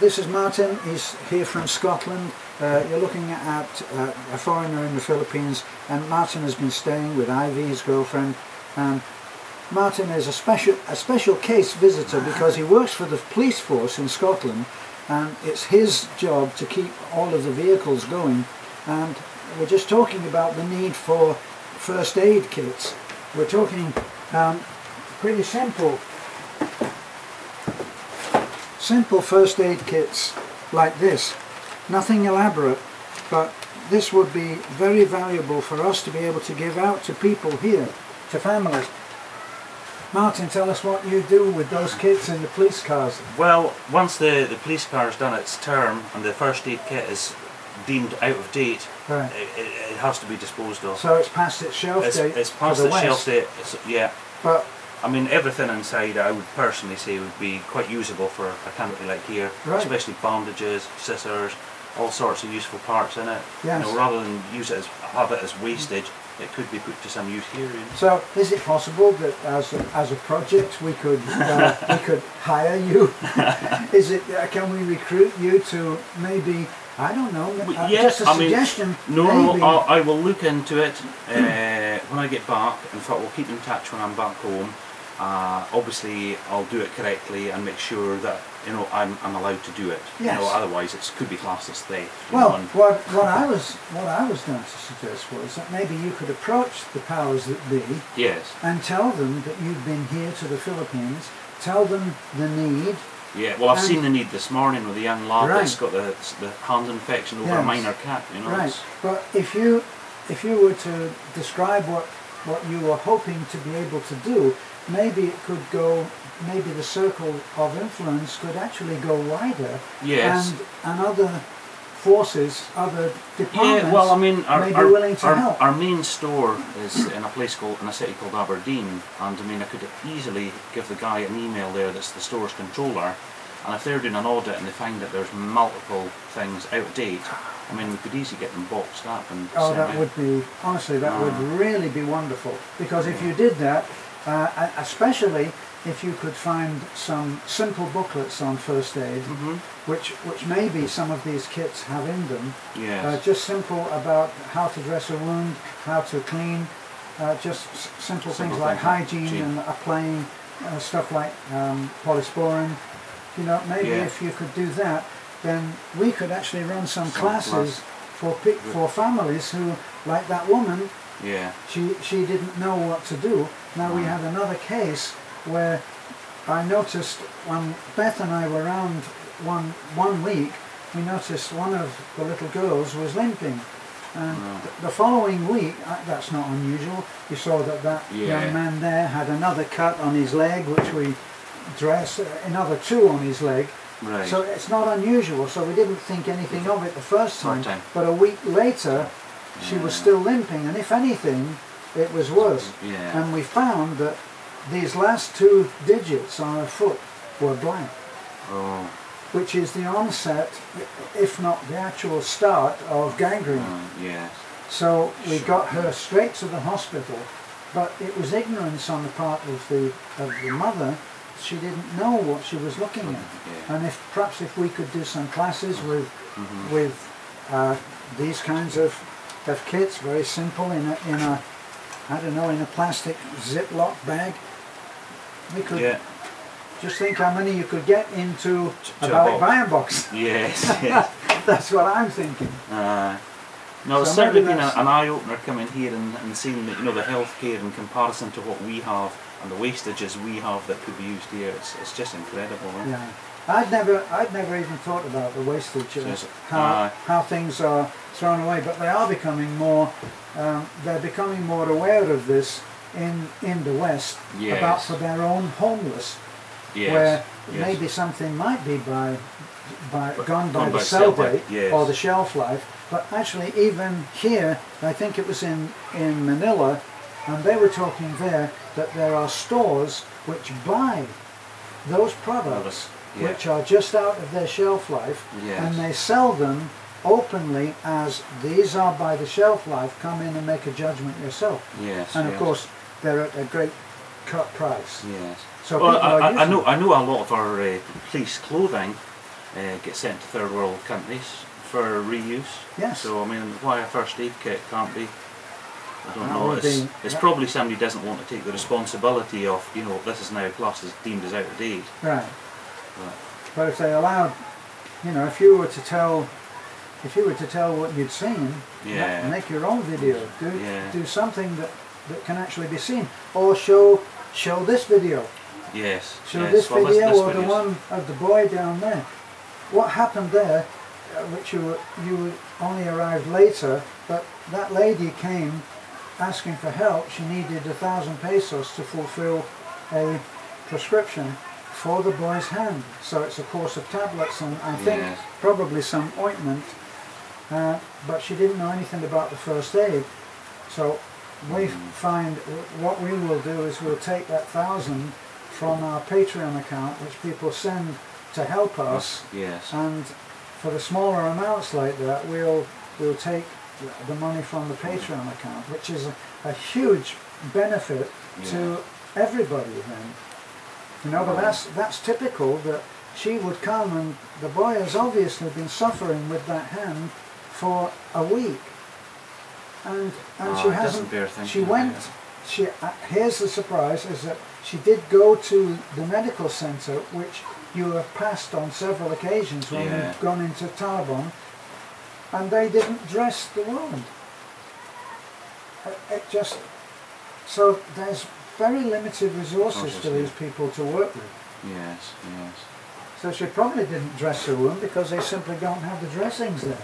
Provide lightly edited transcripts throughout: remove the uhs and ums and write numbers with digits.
this is Martin. He's here from Scotland. You're looking at a foreigner in the Philippines, and Martin has been staying with Ivy, his girlfriend. And Martin is a special case visitor because he works for the police force in Scotland, and it's his job to keep all of the vehicles going. And we're just talking about the need for first aid kits. We're talking pretty simple first aid kits like this. Nothing elaborate, but this would be very valuable for us to be able to give out to people here, to families. Martin, tell us what you do with those kits in the police cars. Well, once the police car has done its term and the first aid kit is deemed out of date, right, it has to be disposed of. So it's past its shelf date. It's past its shelf date. Yeah. But I mean, everything inside, I would personally say, would be quite usable for a country like here, right, especially bandages, scissors, all sorts of useful parts in it. Yes. You know, rather than have it as wastage, it could be put to some use here. You know? So, is it possible that as a project we could hire you? Can we recruit you to maybe, I don't know, just a suggestion? No, I will look into it when I get back. In fact, we'll keep in touch when I'm back home. Obviously, I'll do it correctly and make sure that I'm allowed to do it. Yes. Otherwise it could be classed as theft. Well, what I was going to suggest was that maybe you could approach the powers that be. Yes. And tell them that you've been here to the Philippines. Tell them the need. Yeah. Well, I've seen the need this morning with a young lad right, that's got the hand infection over yes, a minor cat. Right. But if you were to describe what you were hoping to be able to do, maybe it could go. Maybe the circle of influence could actually go wider. Yes. And other forces, other departments, yeah, well, I mean, may be willing to help. Our main store is in a city called Aberdeen, and I mean, I could easily give the guy an email there that's the store's controller, and if they're doing an audit and they find that there's multiple things out of date, I mean, we could easily get them boxed up and oh, that would be, honestly, that would really be wonderful, because if you did that, especially if you could find some simple booklets on first aid, which maybe some of these kits have in them, yes, just simple about how to dress a wound, how to clean, just simple things like hygiene and applying stuff like polysporin. Maybe if you could do that, then we could actually run some classes for families who, like that woman, she didn't know what to do. Now we had another case where I noticed when Beth and I were around one week, we noticed one of the little girls was limping, and the following week, that's not unusual, we saw that young man there had another cut on his leg, which we dressed, another two on his leg. Right. So it's not unusual, so we didn't think anything of it the first time. But a week later she was still limping, and if anything it was worse. And we found that these last two digits on her foot were blank, which is the onset, if not the actual start, of gangrene. Yes. So we got her straight to the hospital, but it was ignorance on the part of the mother. She didn't know what she was looking at. And perhaps if we could do some classes with these kinds of kits, very simple, in a I don't know, in a plastic Ziploc bag, we could just think how many you could get into a buying box. Yes. That's what I'm thinking. No, it's certainly been an eye-opener coming here and seeing the healthcare in comparison to what we have and the wastages we have that could be used here. It's just incredible. Eh? Yeah, I'd never even thought about the wastage, how things are thrown away, but they are becoming more. They're becoming more aware of this in the West, about for their own homeless, where maybe something might be gone by the sell date or the shelf life, but actually even here, I think it was in Manila, and they were talking there that there are stores which buy those products which are just out of their shelf life, and they sell them openly as these are by the shelf life, come in and make a judgment yourself. And of course they're at a great cut price. Yes. So well, I know a lot of our police clothing get sent to third world countries for reuse. Yes. So I mean, why a first aid kit can't be? I don't know. It's that, probably somebody doesn't want to take the responsibility of, you know, this is now classed as deemed as out of date. right. But if they allowed, you know, if you were to tell what you'd seen, Yeah. make your own video, Yeah. do something that can actually be seen, or show this video, Yes. show yes. this Well, video, this or the video's- one of the boy down there. What happened there, which you only arrived later, but that lady came asking for help. She needed 1,000 pesos to fulfill a prescription for the boy's hand. So it's a course of tablets and I think Yes. probably some ointment, but she didn't know anything about the first aid. So we find what we will do is we'll take that 1,000 from our Patreon account, which people send to help us, Yes. and for the smaller amounts like that, we'll take the money from the Patreon account, which is a huge benefit to everybody then. You know, but that's typical, that she would come, and the boy has obviously been suffering with that hand for a week, and she hasn't. She went. Here's the surprise: is that she did go to the medical centre, which you have passed on several occasions when you've gone into Taliban, and they didn't dress the wound. It just, so there's very limited resources for these people to work with. Yes, yes. So she probably didn't dress her wound because they simply don't have the dressings there.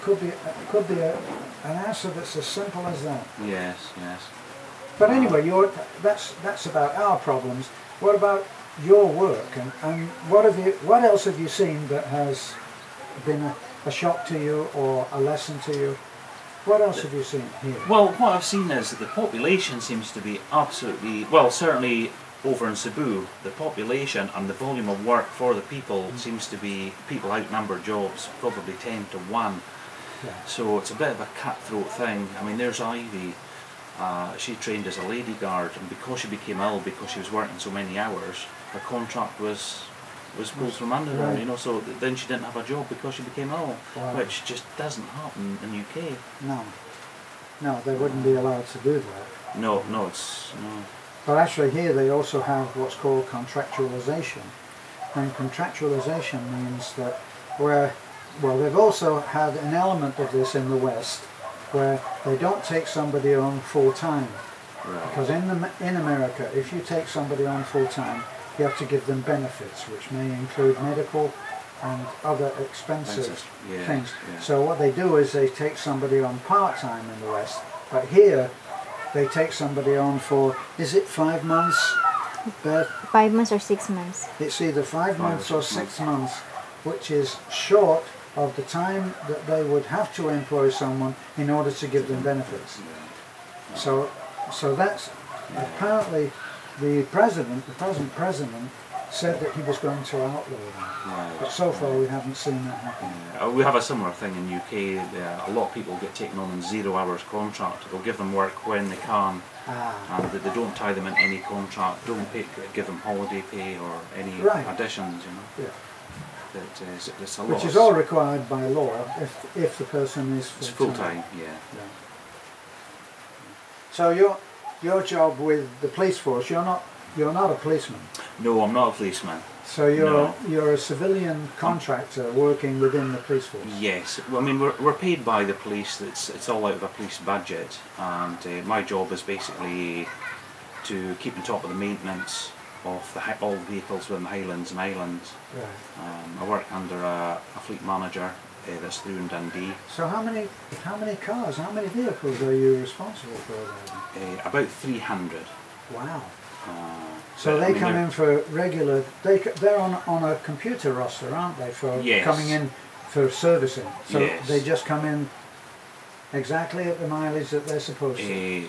Could be an answer that's as simple as that. Yes, yes. But anyway, that's about our problems. What about your work, and what else have you seen that has been a shock to you or a lesson to you? What else have you seen here? Well, what I've seen is that the population seems to be absolutely, well, certainly over in Cebu, the population and the volume of work for the people seems to be, people outnumber jobs probably 10 to 1. Yeah. So it's a bit of a cutthroat thing. I mean, there's Ivy. She trained as a lady guard, and because she became ill, because she was working so many hours, her contract was pulled from under her, you know, so then she didn't have a job because she became ill, which just doesn't happen in the UK. No, they wouldn't be allowed to do that. No. But actually here they also have what's called contractualization. And contractualization means that they've also had an element of this in the West, where they don't take somebody on full time. Right. Because in America, if you take somebody on full time, you have to give them benefits, which may include medical and other expensive things. Yeah. So what they do is they take somebody on part-time in the West, but here they take somebody on for, is it 5 months, Beth? 5 months or 6 months. It's either 5 months or 6 months, which is short of the time that they would have to employ someone in order to give them benefits. So that's apparently the present president said that he was going to outlaw them, but so far we haven't seen that happen. We have a similar thing in UK. A lot of people get taken on in 0 hours contract. They'll give them work when they can, and they don't tie them in any contract, don't give them holiday pay or any additions, you know. Yeah. It's a lot. Which is all required by law if the person is full time. Yeah. So your job with the police force, you're not a policeman. No, I'm not a policeman. So you're a civilian contractor working within the police force. Yes, well, I mean we're paid by the police. It's all out of a police budget, and my job is basically to keep on top of the maintenance of all the vehicles within the Highlands and Islands. Right. I work under a fleet manager that's through in Dundee. So how many cars, how many vehicles are you responsible for there? About 300. Wow. So they come in for regular. They're on a computer roster, aren't they? For coming in for servicing. So they just come in exactly at the mileage that they're supposed to.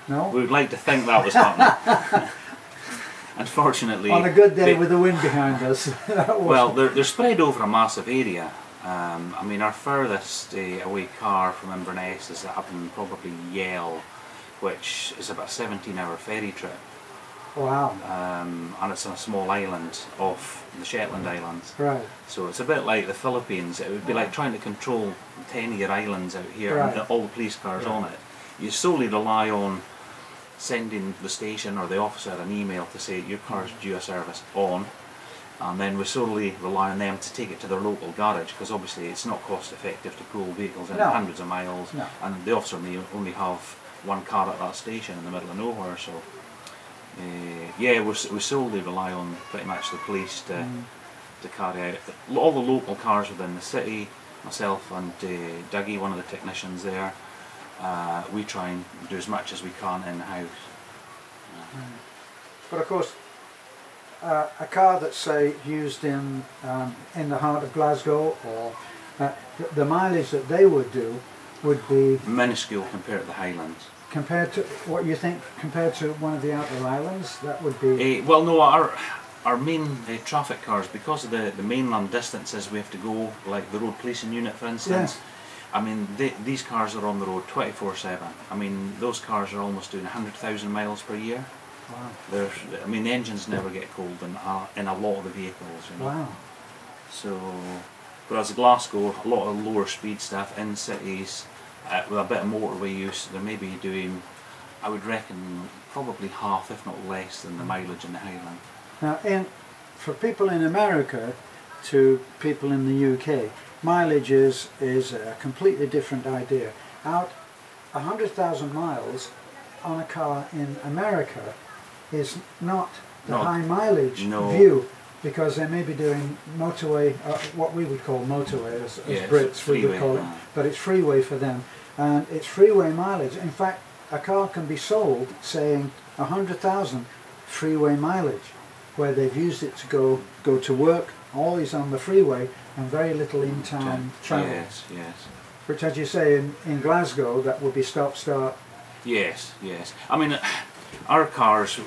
No. We would like to think that was happening. Unfortunately, on a good day with the wind behind us. Well, they're spread over a massive area. I mean, our furthest away car from Inverness is up in probably Yale, which is about a 17-hour ferry trip. Wow. And it's on a small island off the Shetland Islands. Right. So it's a bit like the Philippines. It would be like trying to control 10 of your islands out here Right. and all the police cars on it. You solely rely on sending the station or the officer an email to say your car's due a service on, and then we solely rely on them to take it to their local garage, because obviously it's not cost effective to pull vehicles in hundreds of miles, and the officer may only have one car at that station in the middle of nowhere. So yeah, we solely rely on pretty much the police to carry out all the local cars within the city. Myself and Dougie, one of the technicians there, we try and do as much as we can in-house. But of course, a car that's, say, used in the heart of Glasgow, or the mileage that they would do would be minuscule compared to the Highlands. Compared to what you think, compared to one of the outer islands, that would be. Well, no, our main traffic cars, because of the mainland distances we have to go, like the road policing unit, for instance. Yes. I mean, these cars are on the road 24/7. I mean, those cars are almost doing 100,000 miles per year. Wow. I mean, the engines never get cold in a lot of the vehicles, you know. Wow. So, whereas Glasgow, a lot of lower speed stuff in cities with a bit of motorway use, they're maybe doing, I would reckon, probably half, if not less, than the mileage in the Highland. Now, for people in America to people in the UK, mileage is a completely different idea. Out 100,000 miles on a car in America is not the high mileage view, because they may be doing motorway, what we would call motorway as Brits we would call it, but it's freeway for them, and it's freeway mileage. In fact, a car can be sold saying 100,000 freeway mileage, where they've used it to go to work, always on the freeway, and very little in-town travel. Yes, yes. Which, as you say, in Glasgow, that would be stop-start. Yes, yes. I mean, our cars,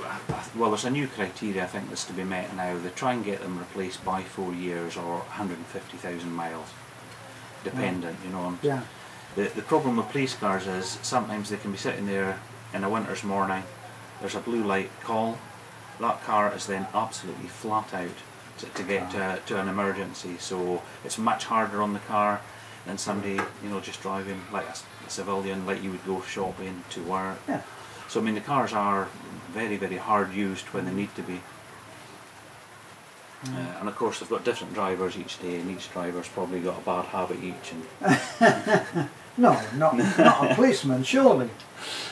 well, there's a new criteria I think that's to be met now. They try and get them replaced by 4 years or 150,000 miles, dependent, you know. Yeah. The problem with police cars is sometimes they can be sitting there in a winter's morning, there's a blue light call, that car is then absolutely flat out to get to an emergency, so it's much harder on the car than somebody, you know, just driving like a civilian, like you would go shopping to work. Yeah. So I mean, the cars are very, very hard used when they need to be. And of course they've got different drivers each day, and each driver's probably got a bad habit each. And no, not a policeman, surely.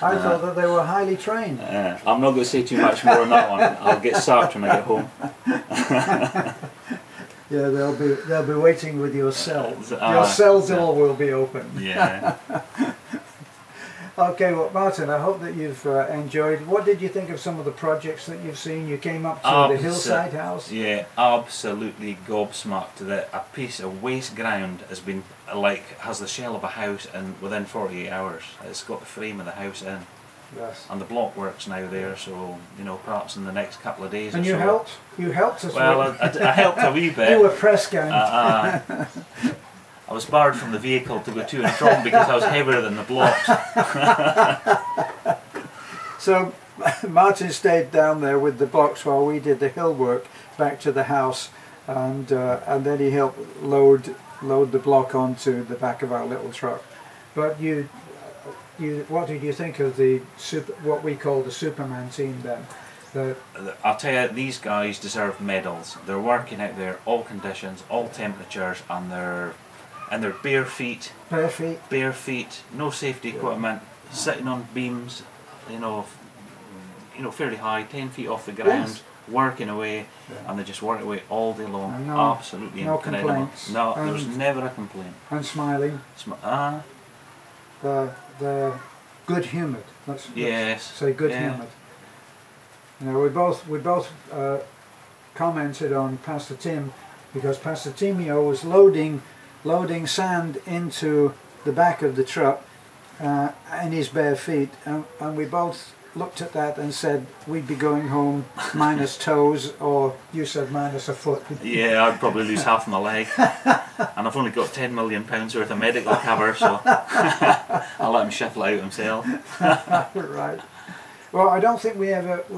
I thought that they were highly trained. I'm not going to say too much more on that one. I'll get sacked when I get home. Yeah, they'll be waiting with your cells. Your cell door will be open. Yeah. Okay, well, Martin, I hope that you've enjoyed. What did you think of some of the projects that you've seen? You came up to the hillside house. Yeah, absolutely gobsmacked that a piece of waste ground has been has the shell of a house, and within 48 hours it's got the frame of the house in. Yes. And the block work's now there, so you know, perhaps in the next couple of days. And or you so. helped. You helped us. Well, I helped a wee bit. You were press gang. I was barred from the vehicle to go to and from because I was heavier than the blocks. So Martin stayed down there with the blocks while we did the hill work back to the house, and then he helped load the block onto the back of our little truck. But what did you think of what we call the Superman team then? I'll tell you, these guys deserve medals. They're working out there, all conditions, all temperatures, and they're bare feet, no safety equipment, sitting on beams, you know, fairly high, 10 feet off the ground, working away, and they just work away all day long. Absolutely incredible. Complaints. No, there was never a complaint. And smiling. They're good humoured. Let's say good humoured. You know, we both commented on Pastor Tim, because Pastor Timio was loading sand into the back of the truck in his bare feet, and we both looked at that and said we'd be going home minus toes, or you said minus a foot. Yeah, I'd probably lose half my leg, and I've only got £10 million worth of medical cover, so I'll let him shuffle out himself. Right. Well, I don't think we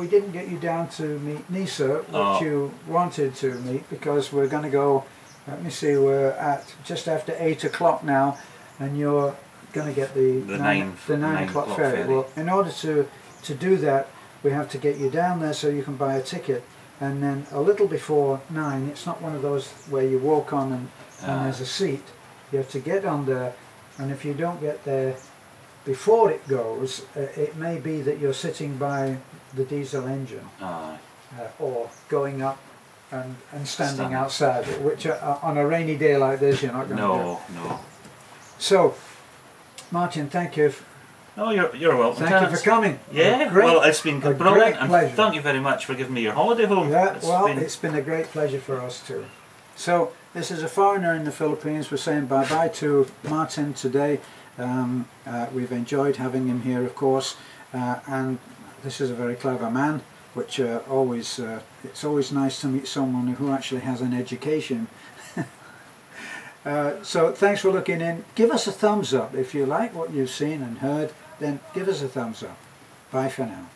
didn't get you down to meet Nisa, which you wanted to meet, because we're going to go, let me see, we're at just after 8 o'clock now, and you're going to get the 9 o'clock ferry. Well, in order to do that, we have to get you down there so you can buy a ticket, and then a little before 9, it's not one of those where you walk on and there's a seat. You have to get on there, and if you don't get there before it goes, it may be that you're sitting by the diesel engine, or going up and standing outside, which on a rainy day like this you're not going to do. No. So, Martin, thank you. Oh, you're welcome. Thank you for coming. Yeah, well, it's been brilliant, and thank you very much for giving me your holiday home. Yeah, it's been a great pleasure for us too. So, this is a foreigner in the Philippines. We're saying bye-bye to Martin today. We've enjoyed having him here, of course, and this is a very clever man, which it's always nice to meet someone who actually has an education. So thanks for looking in. Give us a thumbs up if you like what you've seen and heard, then give us a thumbs up. Bye for now.